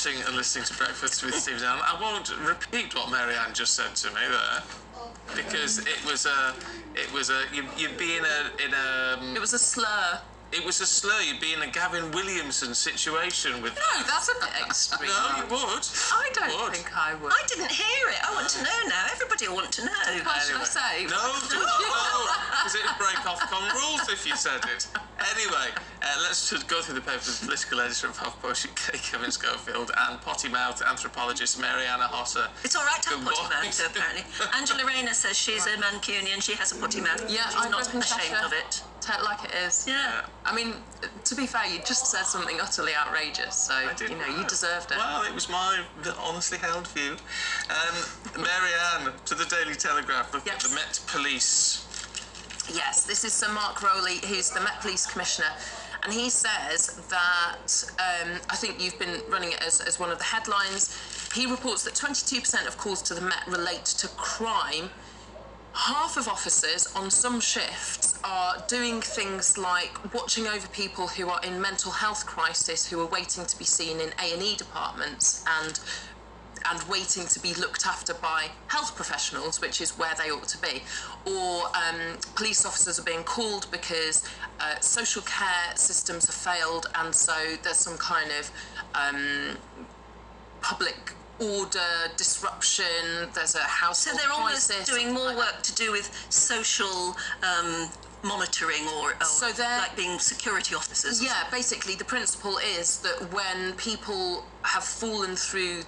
watching and listening to Breakfast with Steve Down. I won't repeat what Marianne just said to me there, because it was a you'd be in a. It was a slur. It was a slur. You'd be in a Gavin Williamson situation with. No, that's a bit extreme. No, you would. I don't think I would. I didn't hear it. I want to know now. Everybody will want to know. What should I say? No, because it'd break Ofcom rules if you said it. Anyway, let's just go through the papers. Political editor of HuffPost UK, Kevin Schofield, and potty-mouthed anthropologist Mariana Hotter. It's all right to have potty mouth, apparently. Angela Rayner says she's a Mancunian. She has a potty mouth. Yeah, she's not ashamed of it. Tell it like it is. Yeah. I mean, to be fair, you just said something utterly outrageous, so, you deserved it. Well, it was my honestly held view. Marianne, to the Daily Telegraph, look at the Met Police. Yes, this is Sir Mark Rowley, who's the Met Police Commissioner, and he says that, I think you've been running it as one of the headlines, he reports that 22% of calls to the Met relate to crime. Half of officers on some shifts are doing things like watching over people who are in mental health crisis, who are waiting to be seen in A&E departments and waiting to be looked after by health professionals, which is where they ought to be. Or police officers are being called because social care systems have failed, and so there's some kind of public order disruption, there's a household crisis. So they're almost doing more work to do with social monitoring or so they're like being security officers. Yeah, basically the principle is that when people have fallen through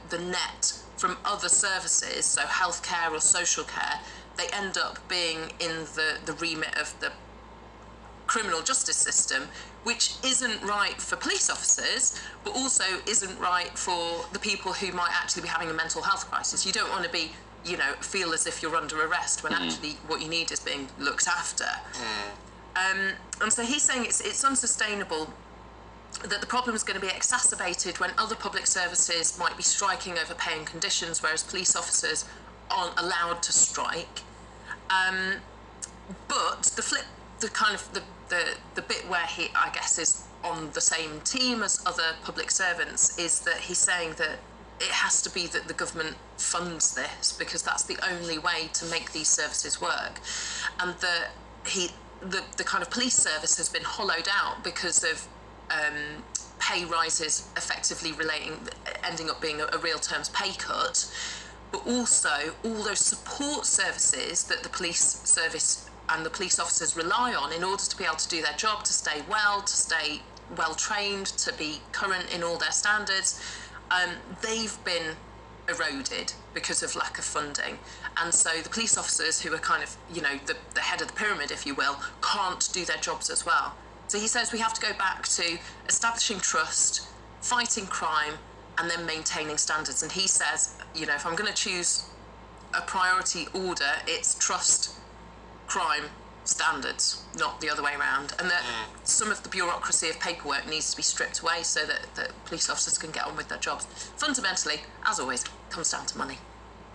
the net from other services, so healthcare or social care, they end up being in the remit of the criminal justice system, which isn't right for police officers, but also isn't right for the people who might actually be having a mental health crisis. You don't want to be, feel as if you're under arrest when actually what you need is being looked after. And so he's saying it's unsustainable, that the problem is going to be exacerbated when other public services might be striking over pay and conditions, whereas police officers aren't allowed to strike. But the bit where he, I guess, is on the same team as other public servants is that he's saying that it has to be that the government funds this, because that's the only way to make these services work, and that the kind of police service has been hollowed out because of pay rises effectively ending up being a real terms pay cut, but also all those support services that the police service and the police officers rely on in order to be able to do their job, to stay well trained, to be current in all their standards, they've been eroded because of lack of funding. And so the police officers, who are kind of, the head of the pyramid, if you will, can't do their jobs as well. So he says we have to go back to establishing trust, fighting crime, and then maintaining standards. And he says, if I'm going to choose a priority order, it's trust, crime, standards, not the other way around, and that some of the bureaucracy of paperwork needs to be stripped away so that police officers can get on with their jobs. Fundamentally, as always, it comes down to money.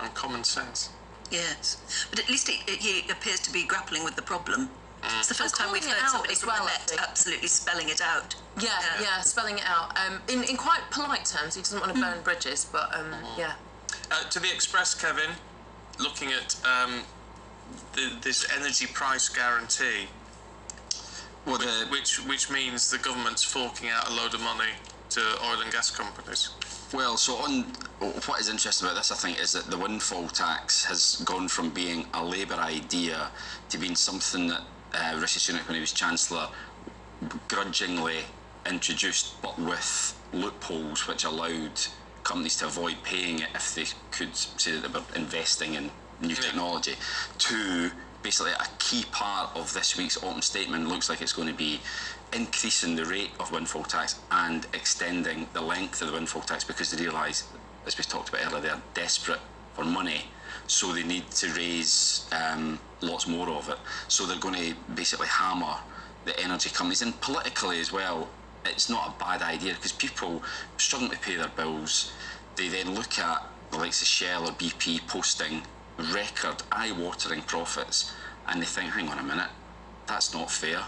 And common sense. Yes, but at least he appears to be grappling with the problem. It's the first time we've heard somebody from the Met absolutely spelling it out. Yeah, spelling it out. In quite polite terms. He doesn't want to burn bridges, but yeah. To the Express, Kevin, looking at this energy price guarantee, which means the government's forking out a load of money to oil and gas companies. Well, so what is interesting about this, I think, is that the windfall tax has gone from being a Labour idea to being something that Rishi Sunak, when he was Chancellor, grudgingly introduced, but with loopholes which allowed companies to avoid paying it if they could say that they were investing in new technology, to basically a key part of this week's autumn statement looks like it's going to be increasing the rate of windfall tax and extending the length of the windfall tax, because they realise, as we talked about earlier, they're desperate for money, so they need to raise lots more of it. So they're going to basically hammer the energy companies, and politically as well, it's not a bad idea, because people struggling to pay their bills, they then look at the likes of Shell or BP posting record eye-watering profits, and they think, hang on a minute, that's not fair.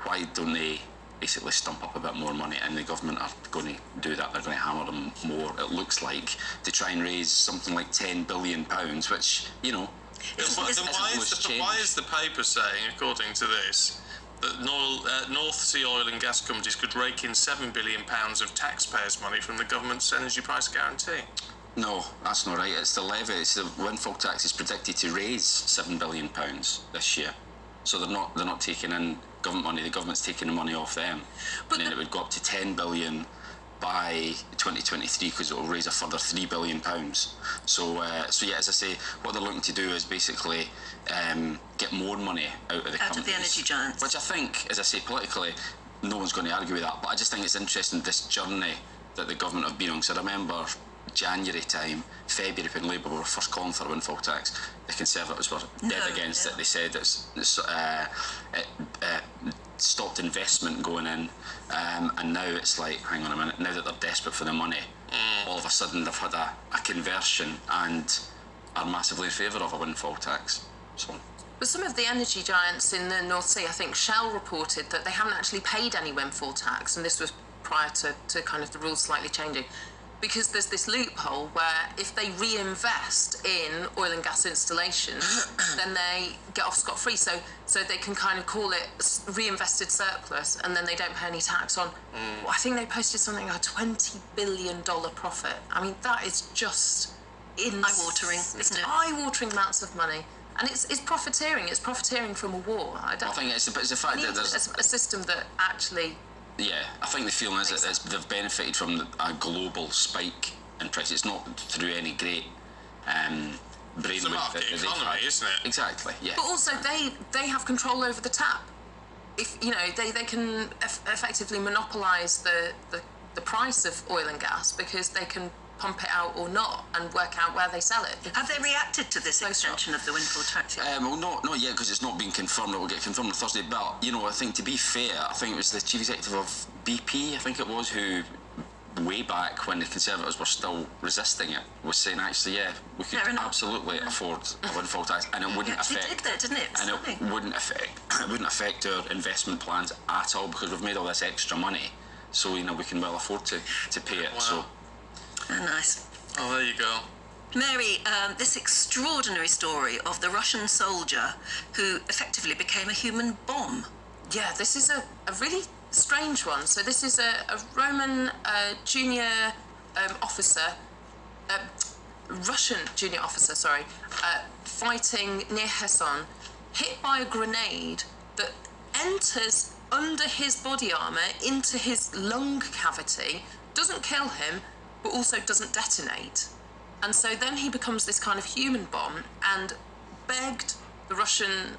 Why don't they basically stump up a bit more money, and the government are going to do that. They're going to hammer them more, it looks like, to try and raise something like £10 billion, which, you know, Then why is the paper saying, according to this, that North Sea oil and gas companies could rake in £7 billion of taxpayers' money from the government's energy price guarantee? No, that's not right. It's the levy. It's the windfall tax is predicted to raise £7 billion this year. So they're not taking in government money. The government's taking the money off them, and then it would go up to £10 billion by 2023 because it will raise a further £3 billion. So yeah, as I say, what they're looking to do is basically get more money out of the companies, of the energy giants. Which I think, as I say, politically, no one's going to argue with that. But I just think it's interesting, this journey that the government have been on. So I remember January time, February, when Labour were first calling for a windfall tax, the Conservatives were dead against it. They said it stopped investment going in, and now it's like, hang on a minute, now that they're desperate for the money, all of a sudden they've had a conversion and are massively in favour of a windfall tax. So. But some of the energy giants in the North Sea, I think Shell reported that they haven't actually paid any windfall tax, and this was prior to kind of the rules slightly changing. Because there's this loophole where if they reinvest in oil and gas installations, then they get off scot-free. So they can kind of call it reinvested surplus, and then they don't pay any tax on. Well, I think they posted something like a $20 billion profit. I mean, that is just eye-watering, isn't it? Eye-watering amounts of money. And it's profiteering. It's profiteering from a war. I think it's the fact that there's a system that actually. Yeah, I think the feeling is that they've benefited from a global spike in price. It's not through any great brainwave. It's a market economy, isn't it? Exactly, yeah. But also they have control over the tap. If you know, they can effectively monopolise the price of oil and gas because they can pump it out or not and work out where they sell it. Have they reacted to this extension of the windfall tax yet? Well, not yet, because it's not been confirmed. It will get confirmed on Thursday. But, you know, I think, to be fair, I think it was the chief executive of BP, I think it was, who, way back when the Conservatives were still resisting it, was saying, actually, yeah, we could absolutely afford a windfall tax, and it wouldn't affect. It did that, didn't it? And it wouldn't affect our investment plans at all, because we've made all this extra money, so, you know, we can well afford to pay it. Wow. So. Oh, nice. Oh, there you go. Mary, this extraordinary story of the Russian soldier who effectively became a human bomb. Yeah, this is a really strange one. So this is a Roman junior officer, Russian junior officer, fighting near Kherson, hit by a grenade that enters under his body armour into his lung cavity, doesn't kill him, but also doesn't detonate. And so then he becomes this kind of human bomb and begged the Russian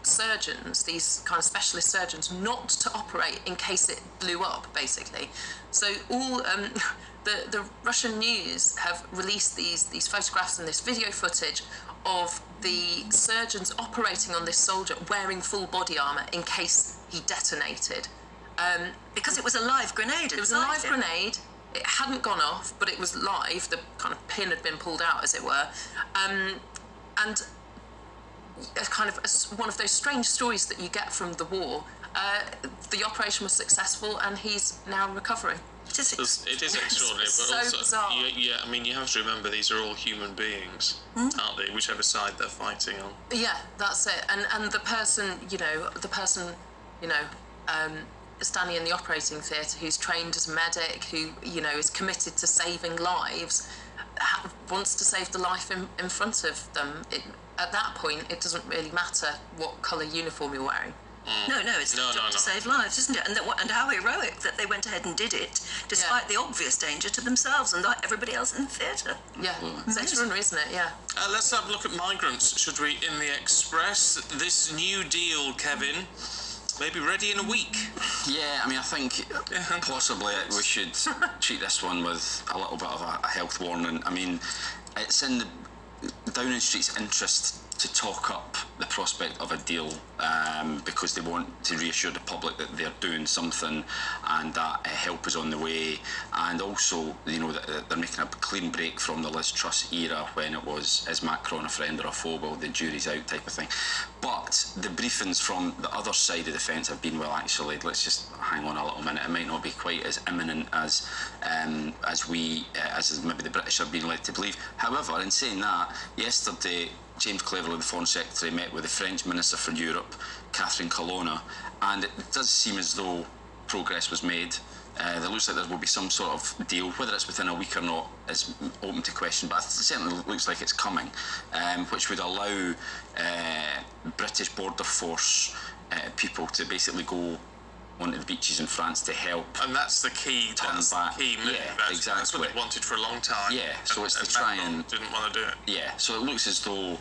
surgeons, these kind of specialist surgeons, not to operate in case it blew up, basically. So all the Russian news have released these photographs and this video footage of the surgeons operating on this soldier wearing full body armour in case he detonated. Because it was a live grenade. It was a live grenade. It hadn't gone off, but it was live. The kind of pin had been pulled out, as it were. And kind of one of those strange stories that you get from the war. The operation was successful, and he's now recovering. It is extraordinary, but so also, bizarre. I mean, you have to remember these are all human beings, aren't they? Whichever side they're fighting on. Yeah, that's it. And the person, standing in the operating theatre, who's trained as a medic, who, you know, is committed to saving lives, wants to save the life in front of them. At that point, it doesn't really matter what colour uniform you're wearing. No, it's to save lives, isn't it? And how heroic that they went ahead and did it, despite the obvious danger to themselves and everybody else in the theatre. Yeah, it's extraordinary, isn't it? Yeah. Let's have a look at migrants, should we, in the Express. This new deal, Kevin, may be ready in a week. Yeah, I mean, I think possibly we should treat this one with a little bit of a health warning. I mean, it's in the Downing Street's interest to talk up the prospect of a deal because they want to reassure the public that they're doing something and that help is on the way, and also, you know, that they're making a clean break from the Liz Truss era when it was, is Macron a friend or a foe? Well, the jury's out type of thing. But the briefings from the other side of the fence have been, well, actually, let's just hang on a little minute. It might not be quite as imminent as maybe the British have been led to believe. However, in saying that, yesterday James Cleverly, the Foreign Secretary, met with the French Minister for Europe, Catherine Colonna, and it does seem as though progress was made. It looks like there will be some sort of deal. Whether it's within a week or not is open to question, but it certainly looks like it's coming, which would allow British border force people to basically go onto the beaches in France to help. And that's the key. That's back. The key move. Yeah, exactly. That's what they wanted for a long time. Yeah, so it's to try and didn't want to do it. Yeah, so it looks as though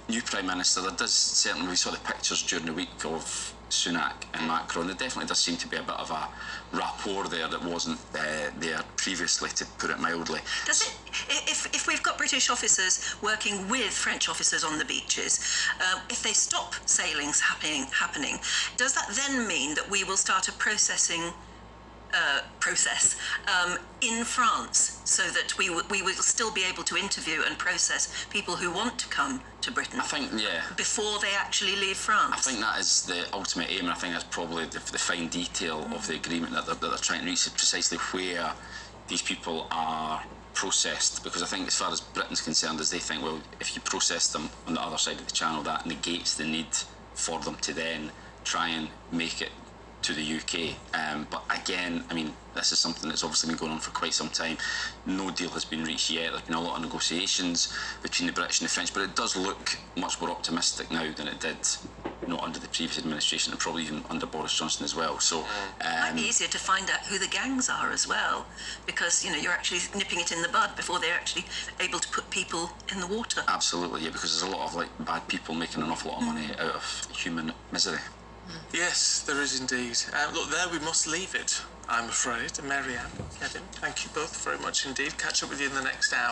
new Prime Minister. There does certainly, we saw the pictures during the week of Sunak and Macron. There definitely does seem to be a bit of a rapport there that wasn't there previously, to put it mildly. Does it, if we've got British officers working with French officers on the beaches, if they stop sailings happening, does that then mean that we will start a process in France, so that we will still be able to interview and process people who want to come to Britain? I think, yeah. Before they actually leave France? I think that is the ultimate aim, and I think that's probably the fine detail of the agreement that they're trying to reach, is precisely where these people are processed. Because I think, as far as Britain's concerned, is they think, well, if you process them on the other side of the channel, that negates the need for them to then try and make it to the UK. But again, I mean, this is something that's obviously been going on for quite some time. No deal has been reached yet. There's been a lot of negotiations between the British and the French, but it does look much more optimistic now than it did, you know, under the previous administration, and probably even under Boris Johnson as well. So it might be easier to find out who the gangs are as well, because, you know, you're actually nipping it in the bud before they're actually able to put people in the water. Absolutely, yeah, because there's a lot of like bad people making an awful lot of money out of human misery. Yes, there is indeed. Look, there we must leave it, I'm afraid. Marianne, Kevin, thank you both very much indeed. Catch up with you in the next hour.